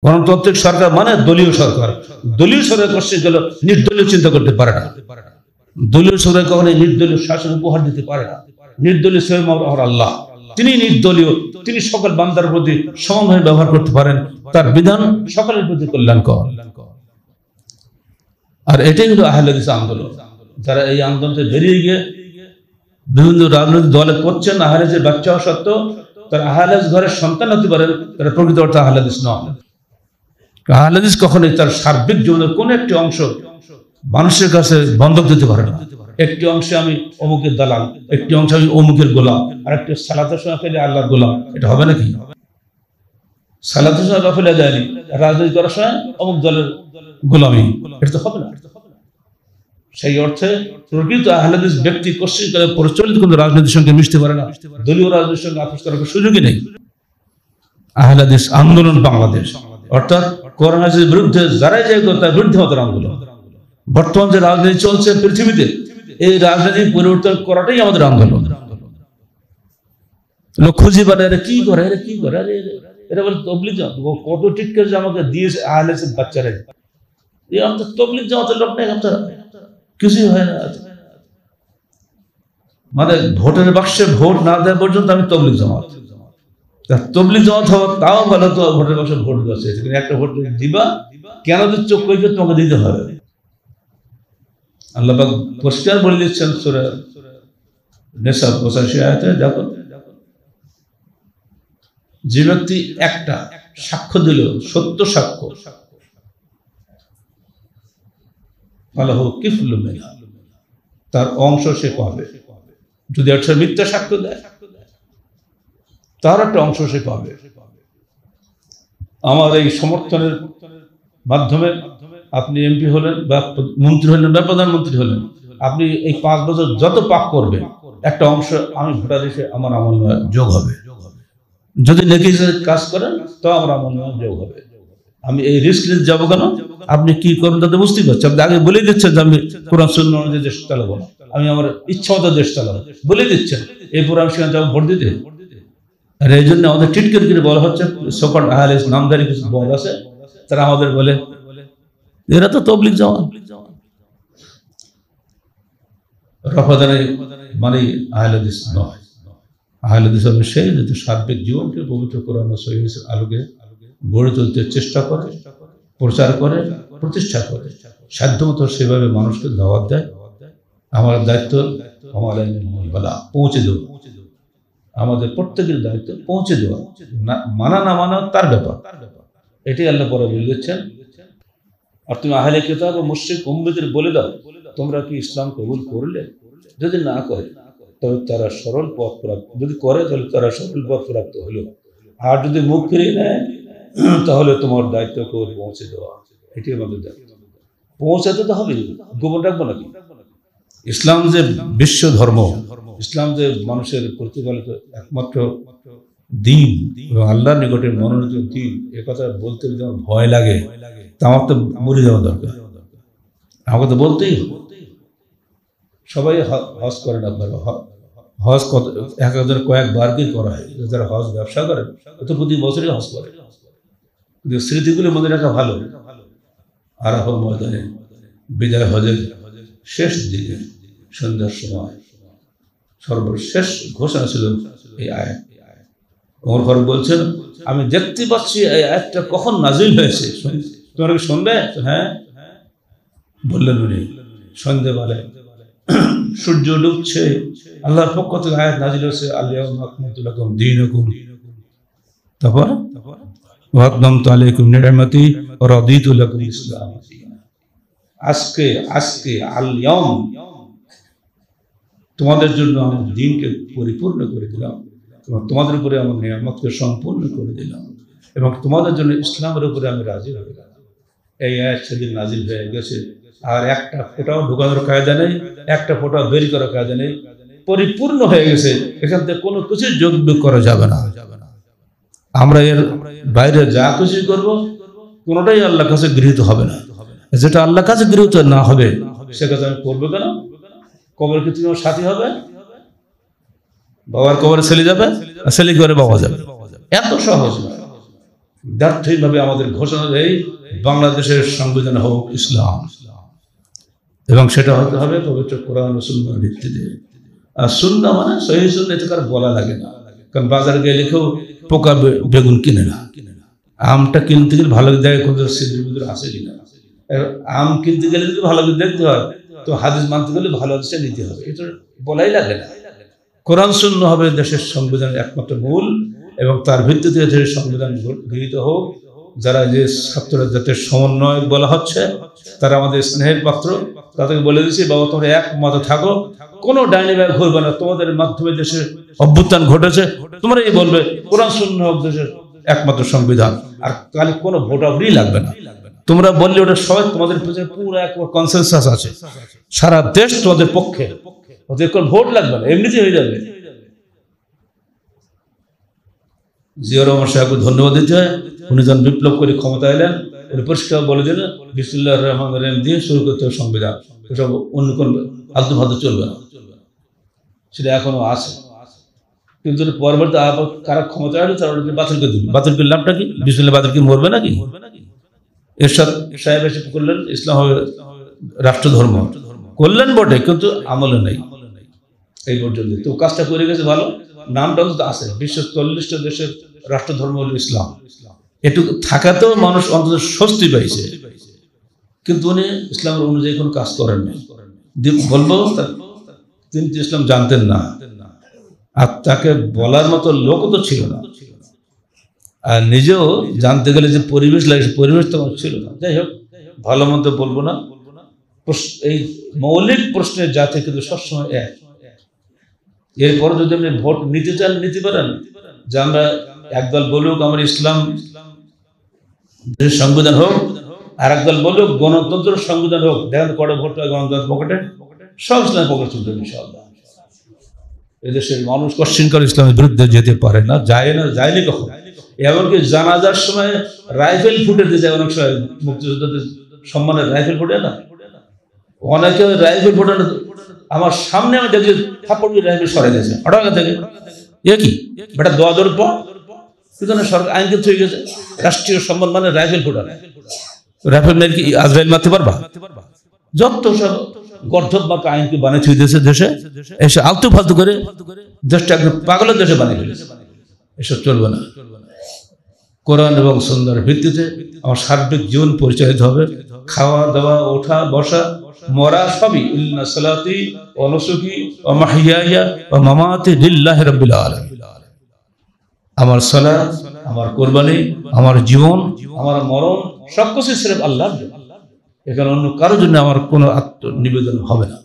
গণতান্ত্রিক সরকার মানে দলীয় সরকার। দলীয় সরকার করতে গেলে নির্দলীয় চিন্তা করতে পারে না। দলীয় সরকার কখনো নির্দলীয় শাসন উপহার দিতে পারে না। নির্দলীয় স্বয়ং আমার আল্লাহ, তিনি নির্দলীয়, তিনি সকল বান্দার প্রতি সমানভাবে ব্যবহার করতে পারেন, তার বিধান সকলের প্রতি কল্যাণকর। আর এটাই হলো আহলে হাদিস আন্দোলন। যারা এই আন্দোলনতে বেরিয়ে গিয়ে বিভিন্ন রাজনৈতিক দলে করছেন, আহলে হাদিসের বাচ্চা হওয়া সত্ত্বেও তারা আহলে হাদিস ঘরের সন্তান হতে পারেন, তারা প্রকৃত অর্থে আহলে হাদিস নন। আহলে হাদিস কখনোই তার সার্বিক জীবনের কোন একটি অংশ মানুষের কাছে বন্ধক দিতে পারে না। একটি অংশে আমি অমুকের দালাল, একটি অংশে আমি অমুকের গোলাম, আর একটি সালাতের সময় ফেলে আল্লাহর গোলাম, এটা হবে নাকি? সালাতের সময় বা ফেলে দেয়নি, রাজনীতি করার সময় অমুক দলের গোলামি, এটা তো হবে না। সেই অর্থে প্রকৃত আহলে হাদিস ব্যক্তি কর্তৃক পরিচালিত কোনো রাজনীতির সঙ্গে মিশতে পারে না, দলীয় রাজনীতির সঙ্গে আপোষ করার সুযোগই নেই। আহলে হাদিস আন্দোলন বাংলাদেশ অর্থাৎ কোরআন হাদিসের বিরুদ্ধে যারাই যায় তার বিরুদ্ধে আমাদের আন্দোলন। বর্তমান যে রাজনীতি চলছে পৃথিবীতে, এই রাজনীতি পরিবর্তন করাটাই আমাদের আন্দোলন। লোক খুঁজে পারে, এরা কি করে, এরা কি করে, এরা বলে তবলিগ জামাত। কত টিটকার যে আমাকে দিয়েছে আহলে হাদিসের বাচ্চারা, এই আমাদের তবলিগ জামাতের লোক নেই, কিছুই হয় না। মানে ভোটের বাক্সে ভোট না দেওয়া পর্যন্ত আমি তবলিগ জামাত। তবলিগ জামাত হওয়া তাও ভালো, তো ভোটের বাক্সে ভোট দিচ্ছে, একটা ভোট দিবা, কেন দিচ্ছ, কৈফিয়ত তোমাকে দিতে হবে। আল্লাহ পাক পরিষ্কার বলে দিচ্ছেন সূরা নিসা 85 আয়াতে, দেখো যে ব্যক্তি একটা সাক্ষ্য দিল, সত্য সাক্ষ্য, তার অংশ সে পাবে। যদি একটা মিথ্যা সাক্ষ্য দেয়, তার একটা অংশ সে পাবে। আমার এই সমর্থনের মাধ্যমে আপনি এমপি হলেন বা মন্ত্রী হলেন বা প্রধানমন্ত্রী হলেন, আপনি এই 5 বছর যত পাপ করবেন, একটা অংশ আমি ভোটার হিসেবে আমার আমলনামায় যোগ হবে। যদি নেকি কাজ করেন তো আমার আমলনামায় যোগ হবে। আমি এই রিস্ক নিতে যাবো কেন? আপনি কি করবেন তাতে বুঝতেই পারছেন। আপনি আগে বলে দিচ্ছেন যে আমি কোরআন সুন্নাহ অনুযায়ী দেশ চালাবো না, আমি আমার ইচ্ছা মতো দেশ চালাবো, বলে দিচ্ছেন। এরপর আমি সেখানে যাবো ভোট দিতে। আর এই জন্য আমাদের টিটকের করে বলা হচ্ছে, সকল আহলে হাদিস নামধারী কিছু দল আছে, তারা আমাদের বলে এরা তো তবলিগ জামাত। রফাদানে মানে আহলে হাদিস নয়। আহলে হাদিস হলো সেই যে সার্বিক জীবনকে পবিত্র কোরআন ও সহিহ হাদিসের আলোকে গড়ে তুলতে চেষ্টা করে, প্রচার করে, প্রতিষ্ঠা করে, সাধ্যমতো সেভাবে মানুষকে দাওয়াত দেয়। আমার দায়িত্ব পৌঁছে দেওয়া, আমাদের প্রত্যেকের দায়িত্ব পৌঁছে দেওয়া। মানা না মানা তার ব্যাপার, এটাই আল্লাহ পরে বলে দিচ্ছেন। আর তুমি আহলে কিতাব ও মুশরিক উম্মতের বলে দাও, তোমরা কি ইসলাম কবুল করলে? যদি না করে তবে তারা সরল পথ প্রাপ্ত, যদি করে তাহলে তারা সরল পথ প্রাপ্ত হলো। আর যদি মুখ ফিরিয়ে নেয় তাহলে তোমার দায়িত্ব করে পৌঁছে দেওয়া, এটি আমাদের দায়িত্ব। পৌঁছাতে তো হবে, গোপন রাখবো নাকি? ইসলাম যে বিশ্ব ধর্ম, ইসলাম যে মানুষের প্রতিপালিত একমাত্র দিন এবং আল্লাহর নিকটের মনোনীত দিন, এ কথা বলতে যদি আমার ভয় লাগে, তা আমার তো মরে যাওয়া দরকার। আমাকে তো বলতেই হবে। সবাই হজ করে না, হজ কত একজনের কয়েকবার কি করা হয়। যারা হজ ব্যবসা করে তো প্রতি বছরই হজ করে, কিন্তু স্মৃতিগুলো মনে রাখা ভালো। আরাফার ময়দানে বিদায় হজের শেষ দিকে সন্ধ্যার সময় সর্বশেষ ঘোষণা ছিল এই আয়াত। ওমর ফারুক বলছেন, আমি দেখতে পাচ্ছি এই আয়াতটা কখন নাজিল হয়েছে, তোমরা কি শুনবে? হ্যাঁ বললেন উনি। সন্ধ্যেবেলায় সূর্য ডুবছে, আল্লাহর পক্ষ থেকে আয়াত নাজিল হয়েছে, আল-ইয়াওমা আকমালতু লাকুম দীনাকুম, তারপর ওয়া আতমামতু আলাইকুম নি'মাতি ওয়া রাদিতু লাকুম ইসলাম। আজকে আল-ইয়াওম তোমাদের জন্য আমার দ্বীনকে পরিপূর্ণ করে দিলাম, তোমাদের উপরে আমার নিয়ামতকে সম্পূর্ণ করে দিলাম, এবং তোমাদের জন্য ইসলামের উপরে আমি রাজি হয়ে গেলাম। এই আয়াত সেদিন নাজিল হয়ে গেছে। আর একটা ফোঁটাও ঢোকানোর কায়দা নেই, একটা ফোঁটা বের করার কায়দা নেই, পরিপূর্ণ হয়ে গেছে। এখান থেকে কোনো কিছু যোগ বিয়োগ করা যাবে না। আমরা এর বাইরে যা কিছু করবো কোনোটাই আল্লাহর কাছে গৃহীত হবে না। যেটা আল্লাহর কাছে গৃহীত না হবে সে কাজ আমি করবো কেন? কবর কি তুমি আমার সাথী হবে? বাবার কবরে ছেলে যাবে, ছেলে কি করে বাবা যাবে? এত সহজ না। দার্থিকভাবে আমাদের ঘোষণা দেয় বাংলাদেশের সংবিধান হোক ইসলাম, এবং সেটা হতে হবে পবিত্র কোরআন ও সুন্নাহর ভিত্তিতে। আর সুন্নাহ মানে সহিহ সুন্নাহ, এতে কার বলা লাগে না, কারণ বাজারে গেলে কেউ পোকা বেগুন কিনে না। আমটা কিনতে গেলে ভালো দেখে কোথাও সিদ্ধির ভিতরে আসে কিনা। আম কিনতে গেলে যদি ভালো করে দেখতে হয়, তো হাদিস মানতে গেলে ভালো হাদিসটা নিতে হবে, এটা বলাই লাগে না। কোরআন সুন্নাহ হবে দেশের সংবিধানের একমাত্র মূল, এবং তার ভিত্তিতে দেশের সংবিধান গৃহীত হোক। যারা যে ছাত্ররা জাতের সমন্বয় বলা হচ্ছে, তারা আমাদের স্নেহের পাত্র। তাদেরকে বলে দিচ্ছি, বাবা তোমরা এক মতে থাকো, কোনো ডাইনি ব্যাগ ঘুরবে না। তোমাদের মাধ্যমে দেশের অভ্যুত্থান ঘটেছে, তোমরা এই বলবে কোরআন সুন্নাহ হোক দেশের একমাত্র সংবিধান, আর তাহলে কোনো ভোটাভুটি লাগবে না। তোমরা বললে ওটা সবাই তোমাদের পিছনে পুরো একবার কনসেনসাস আছে, সারা দেশ তোমাদের পক্ষে, ওদের কোনো ভোট লাগবে না, এমনিতেই হয়ে যাবে। জিয়া রহমান সাহেবকে ধন্যবাদ দিতে হয়, উনি যখন বিপ্লব করে ক্ষমতা এলেন, উনি পরিষ্কার বলে দিলেন বিসমিল্লাহির রহমানির রহিম দিয়ে শুরু করতে হবে সংবিধান, এসব অন্য কোন আলতু ফালতু চলবে না। সেটা এখনো আছে, কিন্তু পরবর্তী কারা ক্ষমতা আসলে তারা বাতিল করে দিল। বাতিল করে লাভটা কি? বিসমিল্লাহ বাতিল কি মরবে নাকি? এরশাদ সাহেব এসে করলেন ইসলাম হবে রাষ্ট্রধর্ম, করলেন বটে, কিন্তু আমলে নেই এই পর্যন্ত। তো কাজটা করে গেছে ভালো, নামটা অন্তত আছে। বিশ্বের 40টা দেশের রাষ্ট্রধর্ম হল ইসলাম, এটুকু থাকাতেও মানুষ অন্তত স্বস্তি পাইছে। কিন্তু উনি ইসলামের অনুযায়ী কোনো কাজ করেন না। বলবো তিনি ইসলাম জানতেন না, আর তাকে বলার মতো লোকও তো ছিল না, আর নিজেও জানতে গেলে যে পরিবেশ লাগে, পরিবেশ তো ছিল না। যাই হোক, ভালো মন্দ বলবো না, এই মৌলিক প্রশ্নের জাতি কিন্তু সবসময় এক। এরপর যদি আপনি ভোট নিতে চান, নিতে পারেন, যে আমরা একদল বলুক আমার ইসলাম সংবিধান হোক, আর একদল বলুক গণতন্ত্র সংবিধান হোক। দেখেন কটা ভোট হয় গণতন্ত্র পকেটে, সব ইসলাম পকেটে চলবে ইনশাআল্লাহ। এদেশের মানুষ কশ্চিনকাল ইসলামের বিরুদ্ধে যেতে পারে না, যায় না, যায়নি কখন। এমনকি জানাজার সময় রাইফেল ফুটে দিয়ে যায়, অনেক সময় মুক্তিযোদ্ধাদের সম্মানের রাইফেল ফুটে না, অনেকে রাইফেল ফুটে না। আমার সামনে আমি দেখছি থাপ্পড় রাইফেল সরাই দিয়েছে হঠাৎ থেকে, এ কি বেটা দোয়া দৌড় পর সরকার আইন কিন্তু হয়ে গেছে, রাষ্ট্রীয় সম্মান মানে রাইফেল ফুটা। রাইফেল মেরে কি আজরাইল মারতে পারবা? যত সব গর্ধব মার্কা আইনকে বানিয়ে ছুঁয়ে দিয়েছে দেশে, এসে আলতু ফালতু করে দেশটা একদম পাগলের দেশে বানিয়ে ফেলেছে। এসব চলবে না। কোরআন এবং সুন্নাহর ভিত্তিতে আমার সার্বিক জীবন পরিচালিত হবে। খাওয়া দাওয়া, ওঠা বসা, মরা সবই ইন্না সালাতি ওয়া নুসুকি ওয়া মাহইয়ায়া ওয়া মামাতি লিল্লাহি রাব্বিল আলামিন। আমার সালাত, আমার কুরবানি, আমার জীবন, আমার মরণ সবকিছু সির্ফ আল্লাহর জন্য। এখানে অন্য কারোর জন্য আমার কোনো আত্মনিবেদন হবে না।